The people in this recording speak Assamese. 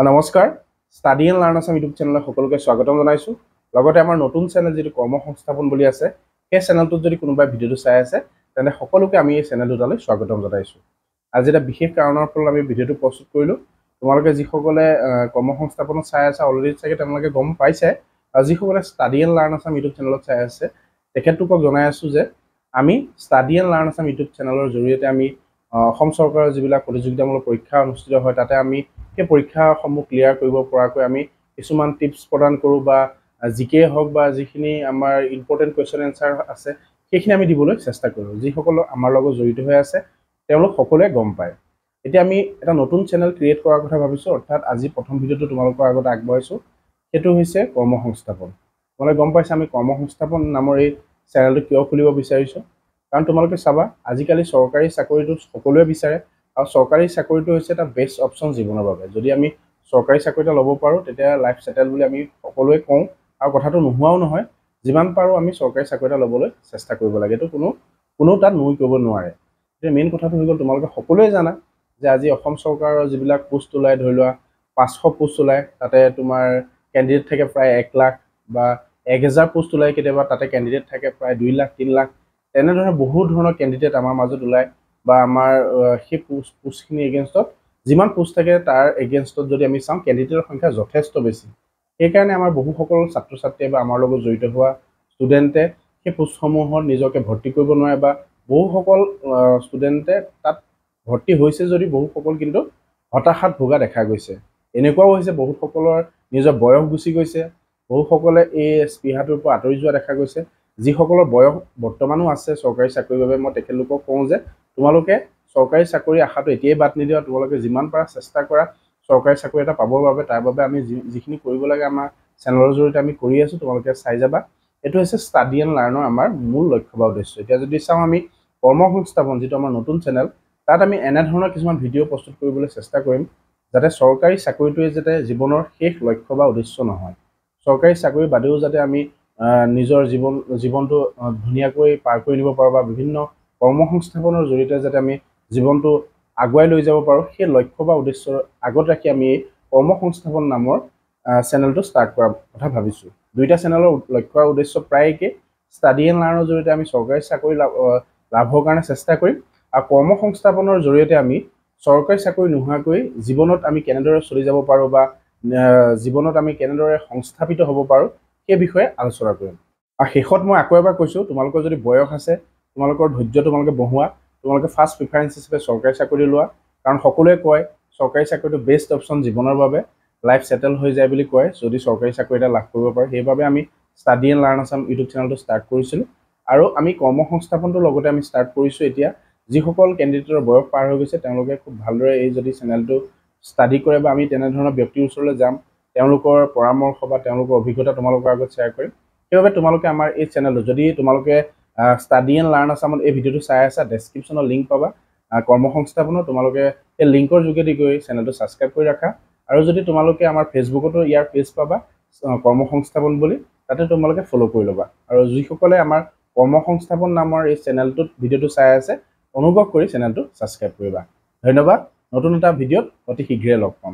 নমস্কাৰ study and learn Assam YouTube চেনেলত সকলোকে স্বাগতম জনাইছোঁ লগতে আমাৰ নতুন চেনেল যেটো কৰ্ম সংস্থাপন বুলি আছে সেই চেনেলটোত যদি কোনোবাই ভিডিওটো চাই আছে তেনে সকলোকে আমি এই চেনেলটোলৈ স্বাগতম জনাইছোঁ আজি এটা বিশেষ কাৰণৰ ফলত আমি ভিডিওটো প্ৰস্তুত কৰিলোঁ তোমালোকে যিসকলে কৰ্ম সংস্থাপনত চাই আছে অলৰেডি চাগে তোমালোকে গম পাইছে আৰু যিসকলে study and learn Assam YouTube চেনেলত চাই আছে তেখেতলোকক জনাই আছোঁ যে আমি study and learn Assam YouTube চেনেলৰ জৰিয়তে আমি অসম চৰকাৰৰ যিবিলাক প্ৰতিযোগিতামূলক পৰীক্ষা অনুষ্ঠিত হয় তাতে আমি সেই পৰীক্ষাসমূহ ক্লিয়াৰ কৰিব পৰাকৈ আমি কিছুমান টিপছ প্ৰদান কৰোঁ বা জিকে হওক বা যিখিনি আমাৰ ইম্পৰ্টেণ্ট কুৱেশ্যন এনচাৰ আছে সেইখিনি আমি দিবলৈ চেষ্টা কৰোঁ যিসকল আমাৰ লগত জড়িত হৈ আছে তেওঁলোক সকলোৱে গম পায় এতিয়া আমি এটা নতুন চেনেল ক্ৰিয়েট কৰাৰ কথা ভাবিছোঁ অৰ্থাৎ আজি প্ৰথম ভিডিঅ'টো তোমালোকৰ আগত আগবঢ়াইছোঁ সেইটো হৈছে কৰ্ম সংস্থাপন তোমালোকে গম পাইছা আমি কৰ্ম সংস্থাপন নামৰ এই চেনেলটো কিয় খুলিব বিচাৰিছোঁ কাৰণ তোমালোকে চাবা আজিকালি চৰকাৰী চাকৰিটো সকলোৱে বিচাৰে আৰু চৰকাৰী চাকৰিটো হৈছে এটা বেষ্ট অপশ্যন জীৱনৰ বাবে যদি আমি চৰকাৰী চাকৰি এটা ল'ব পাৰোঁ তেতিয়া লাইফ সেটেল বুলি আমি সকলোৱে কওঁ আৰু কথাটো নোহোৱাও নহয় যিমান পাৰোঁ আমি চৰকাৰী চাকৰি এটা ল'বলৈ চেষ্টা কৰিব লাগে এইটো কোনো তাত নুই কৰিব নোৱাৰে এতিয়া মেইন কথাটো হৈ গ'ল তোমালোকে সকলোৱে জানা যে আজি অসম চৰকাৰৰ যিবিলাক পোষ্ট ওলাই ধৰি লোৱা 500 পোষ্ট ওলায় তাতে তোমাৰ কেণ্ডিডেট থাকে প্ৰায় 1 লাখ বা 1000 পোষ্ট ওলায় কেতিয়াবা তাতে কেণ্ডিডেট থাকে প্ৰায় 2 লাখ 3 লাখ তেনেধৰণৰ বহুত ধৰণৰ কেণ্ডিডেট আমাৰ মাজত ওলায় বা আমাৰ সেই পোষ্টখিনি এগেইনষ্টত যিমান পোষ্ট থাকে তাৰ এগেইনষ্টত যদি আমি চাওঁ কেণ্ডিডেটৰ সংখ্যা যথেষ্ট বেছি সেইকাৰণে আমাৰ বহুসকল ছাত্ৰ ছাত্ৰীয়ে বা আমাৰ লগত জড়িত হোৱা ষ্টুডেণ্টে সেই পোষ্টসমূহত নিজকে ভৰ্তি কৰিব নোৱাৰে বা বহুসকল ষ্টুডেণ্টে তাত ভৰ্তি হৈছে যদি বহুসকল কিন্তু হতাশাত ভোগা দেখা গৈছে এনেকুৱাও হৈছে বহুসকলৰ নিজৰ বয়স গুচি গৈছে বহুসকলে এই স্পৃহাটোৰ পৰা আঁতৰি যোৱা দেখা গৈছে যিসকলৰ বয়স বৰ্তমানো আছে চৰকাৰী চাকৰিৰ বাবে মই তেখেতলোকক কওঁ যে তোমালোকে চৰকাৰী চাকৰি আশাটো এতিয়াই বাদ নিদিয়া তোমালোকে যিমান পাৰা চেষ্টা কৰা চৰকাৰী চাকৰি এটা পাবৰ বাবে তাৰ বাবে আমি যিখিনি কৰিব লাগে আমাৰ চেনেলৰ জৰিয়তে আমি কৰি আছোঁ তোমালোকে চাই যাবা এইটো হৈছে ষ্টাডি এণ্ড লাৰ্ণৰ আমাৰ মূল লক্ষ্য বা উদ্দেশ্য এতিয়া যদি চাওঁ আমি কৰ্ম সংস্থাপন যিটো আমাৰ নতুন চেনেল তাত আমি এনেধৰণৰ কিছুমান ভিডিঅ' প্ৰস্তুত কৰিবলৈ চেষ্টা কৰিম যাতে চৰকাৰী চাকৰিটোৱে যাতে জীৱনৰ শেষ লক্ষ্য বা উদ্দেশ্য নহয় চৰকাৰী চাকৰি বাদেও যাতে আমি নিজৰ জীৱনটো ধুনীয়াকৈ পাৰ কৰি নিব পাৰোঁ বা বিভিন্ন কৰ্ম সংস্থাপনৰ জৰিয়তে যাতে আমি জীৱনটো আগুৱাই লৈ যাব পাৰোঁ সেই লক্ষ্য বা উদ্দেশ্যৰ আগত ৰাখি আমি এই কৰ্ম সংস্থাপন নামৰ চেনেলটো ষ্টাৰ্ট কৰাৰ কথা ভাবিছোঁ দুইটা চেনেলৰ লক্ষ্য আৰু উদ্দেশ্য প্ৰায় একেই ষ্টাডি এণ্ড লাৰ্ণৰ জৰিয়তে আমি চৰকাৰী চাকৰি লাভৰ কাৰণে চেষ্টা কৰিম আৰু কৰ্ম সংস্থাপনৰ জৰিয়তে আমি চৰকাৰী চাকৰি নোহোৱাকৈ জীৱনত আমি কেনেদৰে চলি যাব পাৰোঁ বা জীৱনত আমি কেনেদৰে সংস্থাপিত হ'ব পাৰোঁ সেই বিষয়ে আলোচনা কৰিম আৰু শেষত মই আকৌ এবাৰ কৈছোঁ তোমালোকৰ যদি বয়স আছে তোমালোকৰ ধৈৰ্য তোমালোকে বঢ়োৱা তোমালোকে ফাৰ্ষ্ট প্ৰিফাৰেঞ্চ হিচাপে চৰকাৰী চাকৰি লোৱা কাৰণ সকলোৱে কয় চৰকাৰী চাকৰিটো বেষ্ট অপশ্যন জীৱনৰ বাবে লাইফ সেটেল হৈ যায় বুলি কয় যদি চৰকাৰী চাকৰি এটা লাভ কৰিব পাৰে সেইবাবে আমি study and learn Assam YouTube চেনেলটো ষ্টাৰ্ট কৰিছিলোঁ আৰু আমি কৰ্ম সংস্থাপনটোৰ লগতে আমি ষ্টাৰ্ট কৰিছোঁ এতিয়া যিসকল কেণ্ডিডেটৰ বয়স পাৰ হৈ গৈছে তেওঁলোকে খুব ভালদৰে এই যদি চেনেলটো ষ্টাডি কৰে বা আমি তেনেধৰণৰ ব্যক্তিৰ ওচৰলৈ যাম তেওঁলোকৰ পৰামৰ্শ বা তেওঁলোকৰ অভিজ্ঞতা তোমালোকৰ আগত শ্বেয়াৰ কৰিম সেইবাবে তোমালোকে আমাৰ এই চেনেলটো যদি তোমালোকে ষ্টাডি এণ্ড লাৰ্ণ আছামত এই ভিডিঅ'টো চাই আছা ডেছক্ৰিপশ্যনৰ লিংক পাবা কৰ্ম সংস্থাপনৰ তোমালোকে এই লিংকৰ যোগেদি গৈ চেনেলটো ছাবস্ক্ৰাইব কৰি ৰাখা আৰু যদি তোমালোকে আমাৰ ফেচবুকতো ইয়াৰ পেজ পাবা কৰ্ম সংস্থাপন বুলি তাতে তোমালোকে ফ'ল' কৰি ল'বা আৰু যিসকলে আমাৰ কৰ্ম সংস্থাপন নামৰ এই চেনেলটোত ভিডিঅ'টো চাই আছে অনুগ্ৰহ কৰি চেনেলটো ছাবস্ক্ৰাইব কৰিবা ধন্যবাদ নতুন এটা ভিডিঅ'ত অতি শীঘ্ৰে লগ পাম